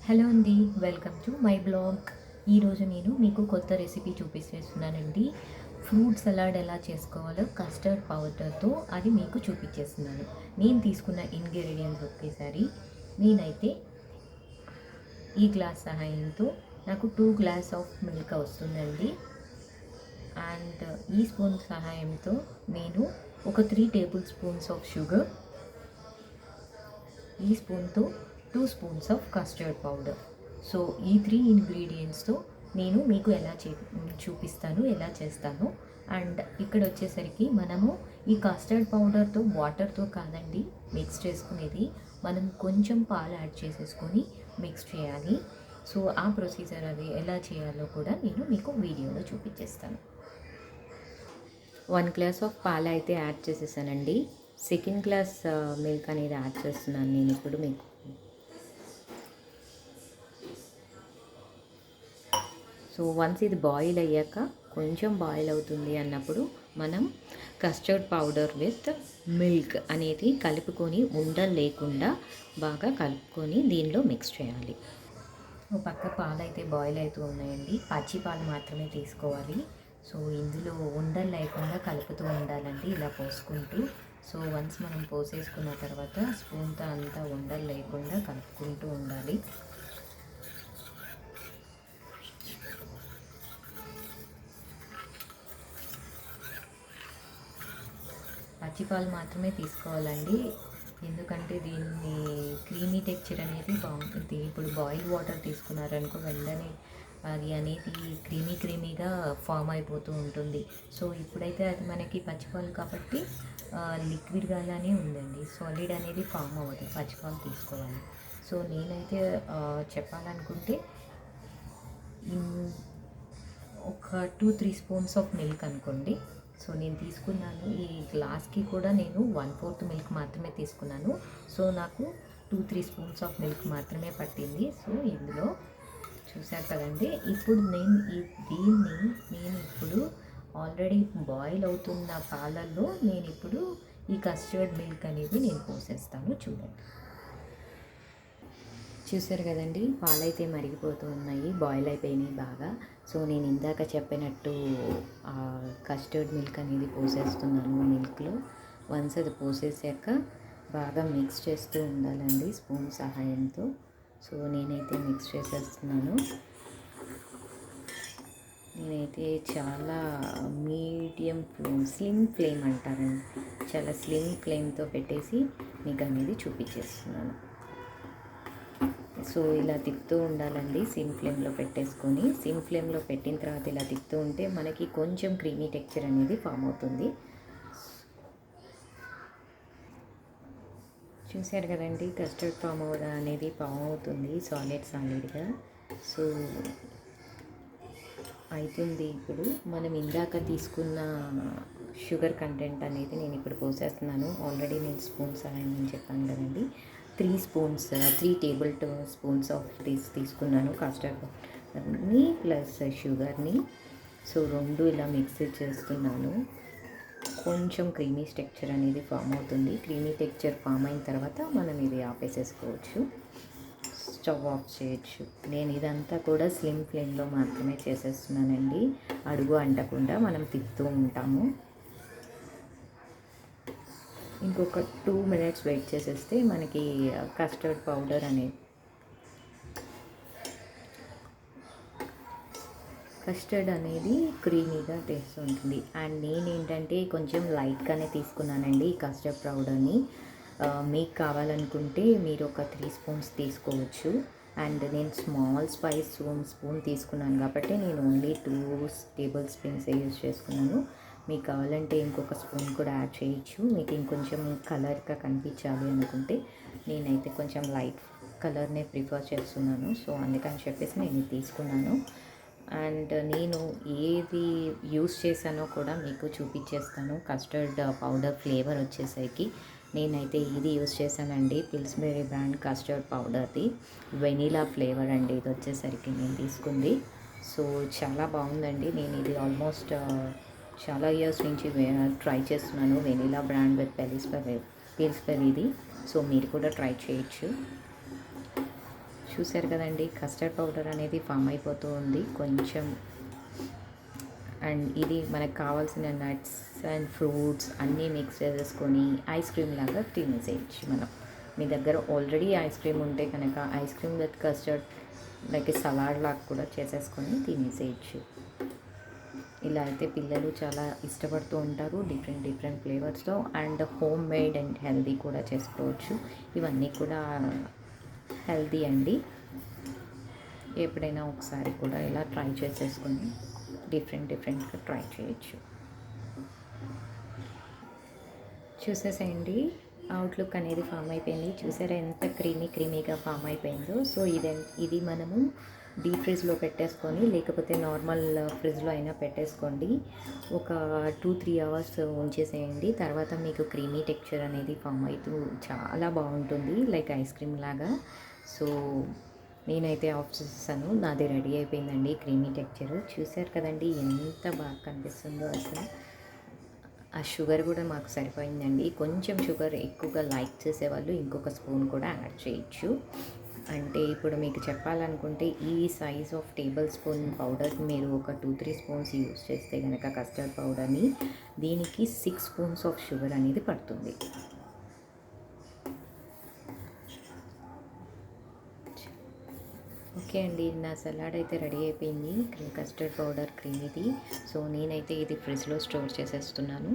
Hello అండి, welcome to my blog. ఈరోజు నేను మీకు కొత్త రెసిపీ చూపిస్తున్నానండి. ఫ్రూట్ సలాడ్ ఎలా చేసుకోవాలో కస్టర్డ్ పౌడర్తో అది మీకు చూపించేస్తున్నాను. నేను తీసుకున్న ఇంగ్రీడియంట్స్ ఒకేసారి నేనైతే ఈ గ్లాస్ సహాయంతో నాకు 2 గ్లాస్ ఆఫ్ మిల్క్ వస్తుందండి. అండ్ ఈ స్పూన్ సహాయంతో నేను ఒక 3 టేబుల్ స్పూన్స్ ఆఫ్ షుగర్, ఈ స్పూన్తో 2 spoons of custard powder. So ఈ 3 ఇంగ్రీడియంట్స్తో నేను మీకు ఎలా చూపిస్తాను, ఎలా చేస్తాను. అండ్ ఇక్కడ వచ్చేసరికి మనము ఈ కస్టర్డ్ పౌడర్తో వాటర్తో కాదండి మిక్స్ చేసుకునేది, మనం కొంచెం పాలు యాడ్ చేసేసుకొని మిక్స్ చేయాలి. సో ఆ ప్రొసీజర్ అది ఎలా చేయాలో కూడా నేను మీకు వీడియోలో చూపించేస్తాను. 1 గ్లాస్ ఆఫ్ పాలు అయితే యాడ్ చేసేసానండి. సెకండ్ గ్లాస్ మిల్క్ అనేది యాడ్ చేస్తున్నాను నేను ఇప్పుడు మీకు. సో వన్స్ ఇది బాయిల్ అయ్యాక, కొంచెం బాయిల్ అవుతుంది అన్నప్పుడు మనం కస్టర్డ్ పౌడర్ విత్ మిల్క్ అనేది కలుపుకొని ఉండలు లేకుండా బాగా కలుపుకొని దీనిలో మిక్స్ చేయాలి. ఒక పక్క పాలు అయితే బాయిల్ అవుతూ ఉన్నాయండి. పచ్చి పాలు మాత్రమే తీసుకోవాలి. సో ఇందులో ఉండలు లేకుండా కలుపుతూ ఉండాలండి, ఇలా పోసుకుంటూ. సో వన్స్ మనం పోసేసుకున్న తర్వాత స్పూన్తో అంతా ఉండలు లేకుండా కలుపుకుంటూ ఉండాలి. పచ్చిపాలు మాత్రమే తీసుకోవాలండి, ఎందుకంటే దీన్ని క్రీమీ టెక్చర్ అనేది బాగుంటుంది. ఇప్పుడు బాయిల్ వాటర్ తీసుకున్నారనుకో వెంటనే అది అనేది క్రీమీగా ఫామ్ అయిపోతూ ఉంటుంది. సో ఇప్పుడైతే అది మనకి పచ్చిపాలు కాబట్టి లిక్విడ్గానే ఉందండి, సాలిడ్ అనేది ఫామ్ అవ్వదు. పచ్చిపాలు తీసుకోవాలి. సో నేనైతే చెప్పాలనుకుంటే ఒక 2-3 స్పూన్స్ ఆఫ్ మిల్క్ అనుకోండి. సో నేను తీసుకున్నాను, ఈ గ్లాస్కి కూడా నేను 1/4 మిల్క్ మాత్రమే తీసుకున్నాను. సో నాకు 2-3 స్పూన్స్ ఆఫ్ మిల్క్ మాత్రమే పట్టింది. సో ఇందులో చూసారు కదండి. ఇప్పుడు దీన్ని ఇప్పుడు ఆల్రెడీ బాయిల్ అవుతున్న పాలల్లో నేను ఇప్పుడు ఈ కస్టర్డ్ మిల్క్ అనేది నేను పోసేస్తాను. చూడండి, చూసారు కదండి, పాలైతే మరిగిపోతూ ఉన్నాయి, బాయిల్ అయిపోయినాయి బాగా. సో నేను ఇందాక చెప్పినట్టు కస్టర్డ్ మిల్క్ అనేది పోసేస్తున్నాను మిల్క్లో. వన్స్ అది పోసేసాక బాగా మిక్స్ చేస్తూ ఉండాలండి స్పూన్ సహాయంతో. సో నేనైతే మిక్స్ చేసేస్తున్నాను. నేనైతే చాలా మీడియం ఫ్లేమ్, స్లిమ్ ఫ్లేమ్ అంటారండి, చాలా స్లిమ్ ఫ్లేమ్తో పెట్టేసి మీకు అనేది చూపించేస్తున్నాను. సో ఇలా తిప్పుతూ ఉండాలండి, సిమ్ ఫ్లేమ్లో పెట్టేసుకొని. సిమ్ ఫ్లేమ్లో పెట్టిన తర్వాత ఇలా తిప్పుతూ ఉంటే మనకి కొంచెం క్రీమీ టెక్చర్ అనేది ఫామ్ అవుతుంది. చూశారు కదండి, కస్టర్డ్ ఫామ్ అనేది ఫామ్ అవుతుంది సాలిడ్గా. సో అవుతుంది. ఇప్పుడు మనం ఇందాక తీసుకున్న షుగర్ కంటెంట్ అనేది నేను ఇప్పుడు పోసేస్తున్నాను. ఆల్రెడీ నేను స్పూన్ సహాయం అని చెప్పాను కదండి. 3 టేబుల్ స్పూన్స్ ఆఫ్ తీసుకున్నాను కస్టర్డ్ని ప్లస్ షుగర్ని. సో రెండు ఇలా మిక్స్ చేస్తున్నాను. కొంచెం క్రీమీ టెక్చర్ అనేది ఫామ్ అవుతుంది. క్రీమీ టెక్చర్ ఫామ్ అయిన తర్వాత మనం ఇది ఆపేసేసుకోవచ్చు, స్టవ్ ఆఫ్ చేయొచ్చు. నేను ఇదంతా కూడా స్లిమ్ ఫ్లేమ్లో మాత్రమే చేసేస్తున్నానండి, అడుగు అంటకుండా మనం తిప్పుతూ ఉంటాము. ఇంకొక 2 మినిట్స్ వెయిట్ చేసేస్తే మనకి కస్టర్డ్ పౌడర్ అనేది, కస్టర్డ్ అనేది క్రీమీగా టేస్ట్ ఉంటుంది. అండ్ నేనేంటంటే కొంచెం లైట్గానే తీసుకున్నానండి ఈ కస్టర్డ్ పౌడర్ని. మీకు కావాలనుకుంటే మీరు ఒక 3 స్పూన్స్ తీసుకోవచ్చు. అండ్ నేను స్మాల్ స్పూన్ తీసుకున్నాను కాబట్టి నేను ఓన్లీ 2 టేబుల్ స్పూన్స్ యూజ్ చేసుకున్నాను. మీకు కావాలంటే ఇంకొక స్పూన్ కూడా యాడ్ చేయొచ్చు, మీకు ఇంకొంచెం కలర్గా కనిపించాలి అనుకుంటే. నేనైతే కొంచెం లైట్ కలర్నే ప్రిఫర్ చేస్తున్నాను, సో అందుకని చెప్పేసి నేను ఇది తీసుకున్నాను. అండ్ నేను ఏది యూస్ చేశానో కూడా మీకు చూపించేస్తాను. కస్టర్డ్ పౌడర్ ఫ్లేవర్ వచ్చేసరికి నేనైతే ఇది యూస్ చేశానండి, పిల్స్బెరీ బ్రాండ్ కస్టర్డ్ పౌడర్ది వెనీలా ఫ్లేవర్ అండి ఇది వచ్చేసరికి నేను తీసుకుంది. సో చాలా బాగుందండి. నేను ఇది ఆల్మోస్ట్ చాలా ఇయర్స్ నుంచి ట్రై చేస్తున్నాను, వెనీలా బ్రాండ్ విత్ పిల్స్బెరీది. సో మీరు కూడా ట్రై చేయొచ్చు. చూసారు కదండి, కస్టర్డ్ పౌడర్ అనేది ఫామ్ అయిపోతూ ఉంది కొంచెం. అండ్ ఇది మనకు కావాల్సిన నట్స్ అండ్ ఫ్రూట్స్ అన్నీ మిక్స్ చేసేసుకొని ఐస్ క్రీమ్ లాగా తినేసేయచ్చు మనం. మీ దగ్గర ఆల్రెడీ ఐస్ క్రీమ్ ఉంటే కనుక ice cream with custard like salad లాగా కూడా చేసేసుకొని తినేసేయచ్చు. ఇలా అయితే పిల్లలు చాలా ఇష్టపడుతూ ఉంటారు డిఫరెంట్ డిఫరెంట్ ఫ్లేవర్స్తో. And home made and healthy కూడా చేసుకోవచ్చు. ఇవన్నీ కూడా హెల్దీ అండి. ఎప్పుడైనా ఒకసారి కూడా ఇలా ట్రై చేసేసుకొని డిఫరెంట్గా ట్రై చేయొచ్చు. చూసేసేయండి, అవుట్లుక్ అనేది ఫామ్ అయిపోయింది. చూసారా ఎంత క్రీమీగా ఫామ్ అయిపోయిందో. సో ఇది మనము డీప్ ఫ్రిడ్జ్లో పెట్టేసుకొని, లేకపోతే నార్మల్ ఫ్రిడ్జ్లో అయినా పెట్టేసుకోండి. ఒక 2-3 అవర్స్ ఉంచేసేయండి. తర్వాత మీకు క్రీమీ టెక్స్చర్ అనేది ఫామ్ అవుతూ చాలా బాగుంటుంది, లైక్ ఐస్ క్రీమ్ లాగా. సో నేనైతే ఆఫ్ చేసేసాను. నాది రెడీ అయిపోయిందండి క్రీమీ టెక్స్చర్. చూసారు కదండి ఎంత బాగా కనిపిస్తుందో అసలు. ఆ షుగర్ కూడా మాకు సరిపోయిందండి. కొంచెం షుగర్ ఎక్కువగా లైక్ చేసేవాళ్ళు ఇంకొక స్పూన్ కూడా యాడ్ చేయొచ్చు. అంటే ఇప్పుడు మీకు చెప్పాలనుకుంటే ఈ size of table spoon powder మీరు ఒక 2-3 స్పూన్స్ యూస్ చేస్తే కనుక కస్టర్డ్ పౌడర్ని, దీనికి 6 స్పూన్స్ ఆఫ్ షుగర్ అనేది పడుతుంది. ఓకే అండి, నా సలాడ్ అయితే రెడీ అయిపోయింది. కస్టర్డ్ పౌడర్ క్రీమ్ ఇది. సో నేనైతే ఇది ఫ్రిడ్జ్లో స్టోర్ చేసేస్తున్నాను.